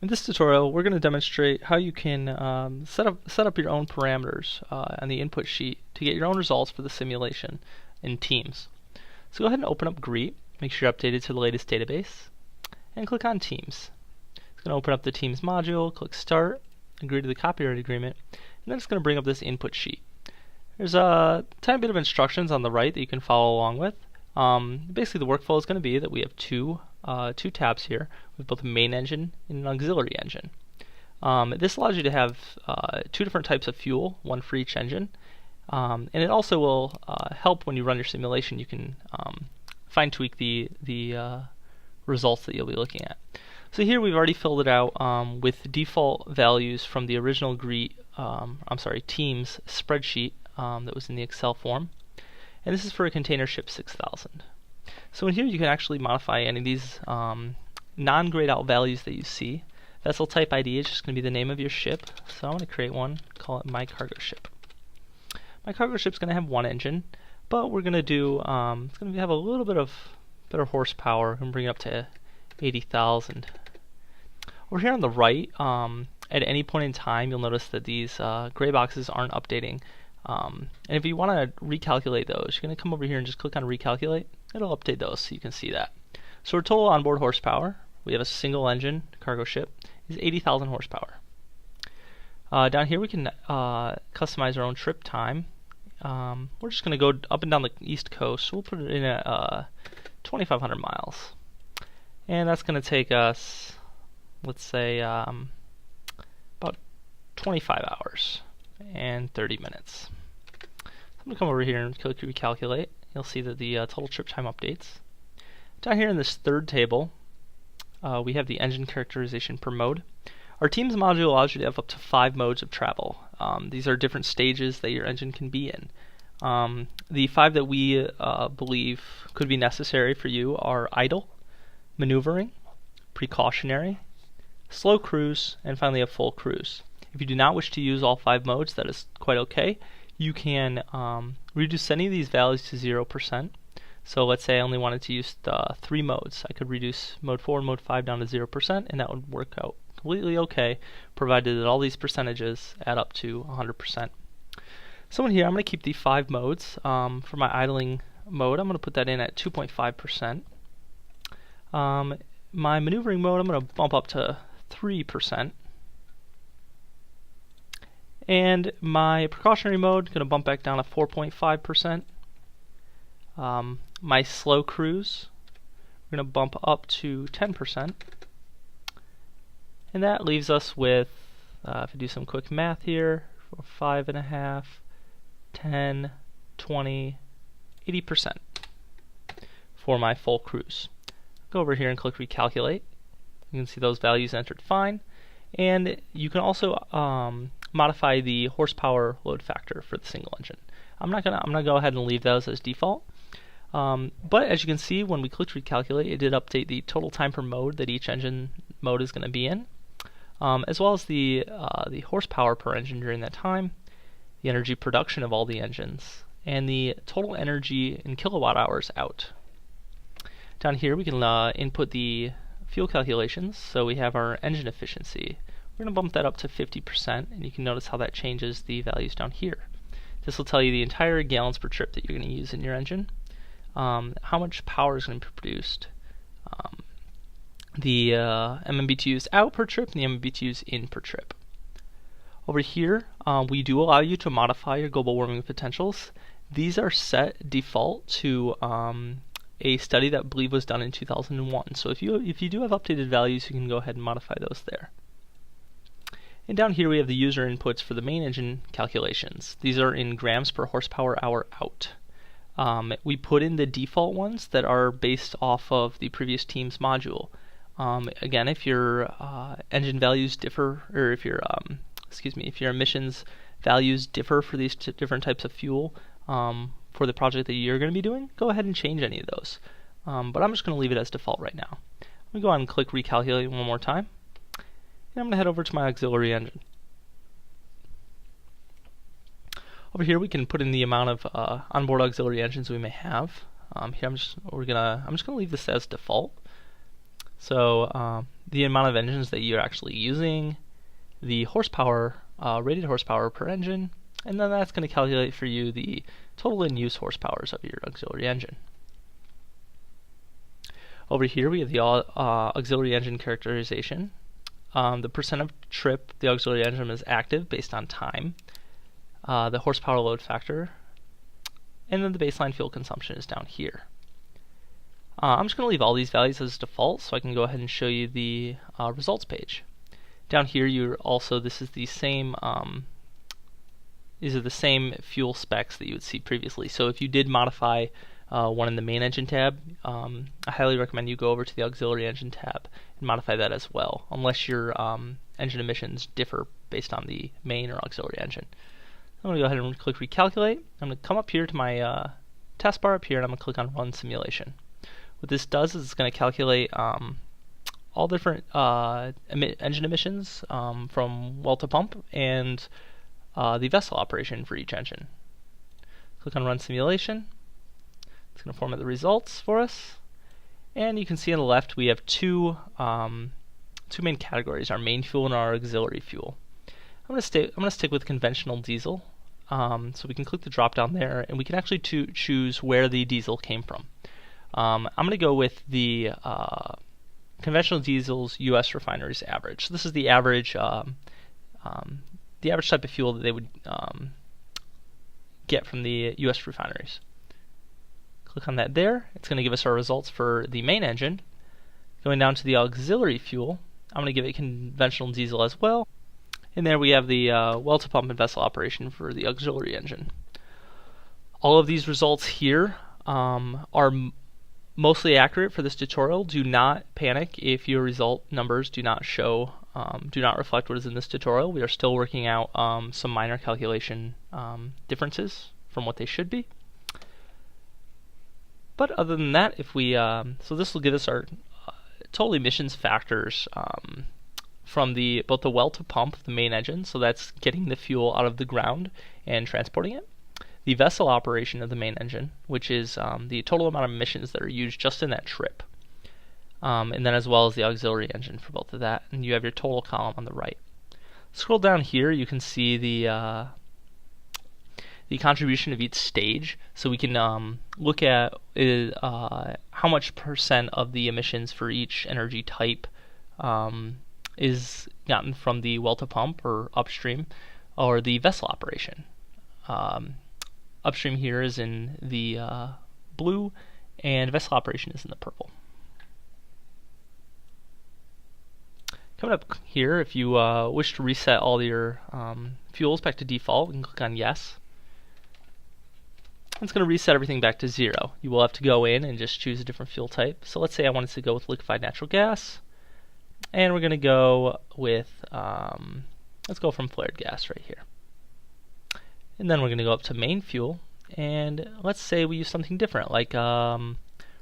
In this tutorial, we're going to demonstrate how you can set up your own parameters on the input sheet to get your own results for the simulation in Teams. So go ahead and open up Greet, make sure you're updated to the latest database, and click on Teams. It's going to open up the Teams module, click Start, agree to the copyright agreement, and then it's going to bring up this input sheet. There's a tiny bit of instructions on the right that you can follow along with. Basically, the workflow is going to be that we have two tabs here with both a main engine and an auxiliary engine. This allows you to have two different types of fuel, one for each engine, and it also will help when you run your simulation. You can fine tweak the results that you'll be looking at. So here we've already filled it out with default values from the original Teams spreadsheet that was in the Excel form. And this is for a container ship 6000. So in here you can actually modify any of these non-grayed out values that you see. Vessel type ID is just going to be the name of your ship. So I'm going to create one, call it my cargo ship. My cargo ship is going to have one engine, but we're going to do, it's going to have a little bit of better horsepower and bring it up to 80,000. Over here on the right, at any point in time, you'll notice that these gray boxes aren't updating. And if you want to recalculate those, you're going to come over here and just click on recalculate. It'll update those so you can see that. So our total onboard horsepower, we have a single engine cargo ship, is 80,000 horsepower. Down here we can customize our own trip time. We're just going to go up and down the East Coast, so we'll put it in at 2,500 miles. And that's going to take us, let's say, about 25 hours and 30 minutes. I'm going to come over here and click recalculate. You'll see that the total trip time updates. Down here in this third table, we have the engine characterization per mode. Our Teams module allows you to have up to 5 modes of travel. These are different stages that your engine can be in. The 5 that we believe could be necessary for you are idle, maneuvering, precautionary, slow cruise, and finally a full cruise. If you do not wish to use all 5 modes, that is quite okay. You can reduce any of these values to 0%. So let's say I only wanted to use 3 modes. I could reduce mode 4 and mode 5 down to 0%, and that would work out completely okay, provided that all these percentages add up to 100%. So in here, I'm going to keep the 5 modes. For my idling mode, I'm going to put that in at 2.5%. My maneuvering mode, I'm going to bump up to 3%. And my precautionary mode, going to bump back down to 4.5%. My slow cruise, we're going to bump up to 10%. And that leaves us with, if I do some quick math here, 5.5, 10, 20, 80% for my full cruise. Go over here and click recalculate. You can see those values entered fine. And you can also modify the horsepower load factor for the single engine. I'm gonna go ahead and leave those as default. But as you can see, when we clicked recalculate, it did update the total time per mode that each engine mode is going to be in, as well as the horsepower per engine during that time, the energy production of all the engines, and the total energy in kilowatt hours out. Down here we can input the fuel calculations. So we have our engine efficiency. We're going to bump that up to 50%, and you can notice how that changes the values down here. This will tell you the entire gallons per trip that you're going to use in your engine, how much power is going to be produced, the MMBTUs out per trip, and the MMBTUs in per trip. Over here, we do allow you to modify your global warming potentials. These are set default to a study that I believe was done in 2001. So if you do have updated values, you can go ahead and modify those there. And down here we have the user inputs for the main engine calculations. These are in grams per horsepower hour out. We put in the default ones that are based off of the previous Teams module. Again, if your engine values differ, or if your if your emissions values differ for these different types of fuel for the project that you're going to be doing, go ahead and change any of those. But I'm just going to leave it as default right now. Let me go on and click recalculate one more time. And I'm going to head over to my auxiliary engine. Over here we can put in the amount of onboard auxiliary engines we may have. Here I'm just going to leave this as default. So the amount of engines that you're actually using, the horsepower, rated horsepower per engine, and then that's going to calculate for you the total in-use horsepowers of your auxiliary engine. Over here we have the auxiliary engine characterization. The percent of trip the auxiliary engine is active based on time, the horsepower load factor, and then the baseline fuel consumption is down here. I'm just going to leave all these values as default so I can go ahead and show you the results page. Down here this is the same these are the same fuel specs that you would see previously. So if you did modify one in the main engine tab, I highly recommend you go over to the auxiliary engine tab and modify that as well, unless your engine emissions differ based on the main or auxiliary engine. I'm going to go ahead and click recalculate. I'm going to come up here to my taskbar up here, and I'm going to click on run simulation. What this does is it's going to calculate all different engine emissions from well to pump and the vessel operation for each engine. Click on run simulation. It's going to format the results for us, and you can see on the left we have two main categories: our main fuel and our auxiliary fuel. I'm going to stick with conventional diesel, so we can click the drop down there, and we can actually choose where the diesel came from. I'm going to go with the conventional diesel's U.S. refineries average. So this is the average type of fuel that they would get from the U.S. refineries. Click on that there. It's going to give us our results for the main engine. Going down to the auxiliary fuel, I'm going to give it conventional diesel as well. And there we have the well to pump and vessel operation for the auxiliary engine. All of these results here are mostly accurate for this tutorial. Do not panic if your result numbers do not reflect what is in this tutorial. We are still working out some minor calculation differences from what they should be. But other than that, if we so this will give us our total emissions factors from both the well to pump, the main engine, so that's getting the fuel out of the ground and transporting it. The vessel operation of the main engine, which is the total amount of emissions that are used just in that trip. And then as well as the auxiliary engine for both of that. And you have your total column on the right. Scroll down here, you can see the contribution of each stage. So we can look at how much percent of the emissions for each energy type is gotten from the well to pump or upstream, or the vessel operation. Upstream here is in the blue, and vessel operation is in the purple. Coming up here, if you wish to reset all your fuels back to default, you can click on yes. It's going to reset everything back to 0. You will have to go in and just choose a different fuel type. So let's say I wanted to go with liquefied natural gas, and we're going to go with, let's go from flared gas right here. And then we're going to go up to main fuel, and let's say we use something different, like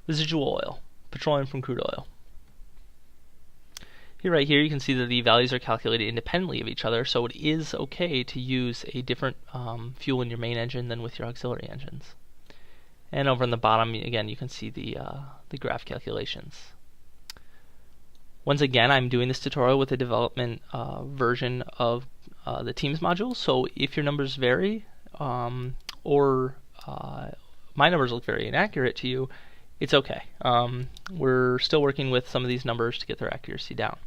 residual oil, petroleum from crude oil. Right here you can see that the values are calculated independently of each other, so it is okay to use a different fuel in your main engine than with your auxiliary engines. And over on the bottom, again, you can see the graph calculations. Once again, I'm doing this tutorial with a development version of the Teams module, so if your numbers vary or my numbers look very inaccurate to you, it's okay. We're still working with some of these numbers to get their accuracy down.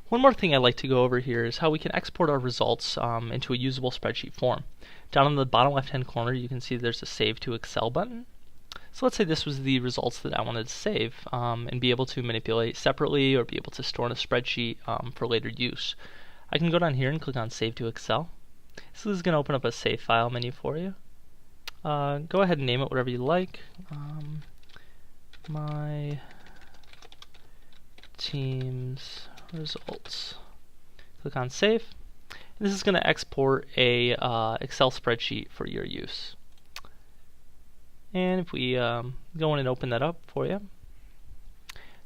One more thing I'd like to go over here is how we can export our results into a usable spreadsheet form. Down in the bottom left-hand corner, you can see there's a Save to Excel button. So let's say this was the results that I wanted to save and be able to manipulate separately or be able to store in a spreadsheet for later use. I can go down here and click on Save to Excel. So this is going to open up a Save File menu for you. Go ahead and name it whatever you like. My team's results. Click on Save. And this is going to export a Excel spreadsheet for your use. And if we go in and open that up for you,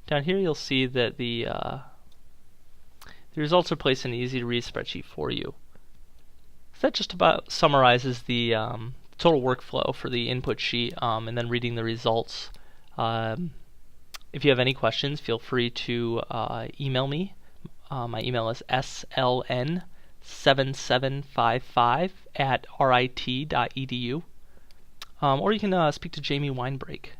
down here you'll see that the results are placed in an easy-to-read spreadsheet for you. So that just about summarizes the total workflow for the input sheet and then reading the results in If you have any questions, feel free to email me. My email is sln7755@rit.edu. Or you can speak to Jamie Weinbrake.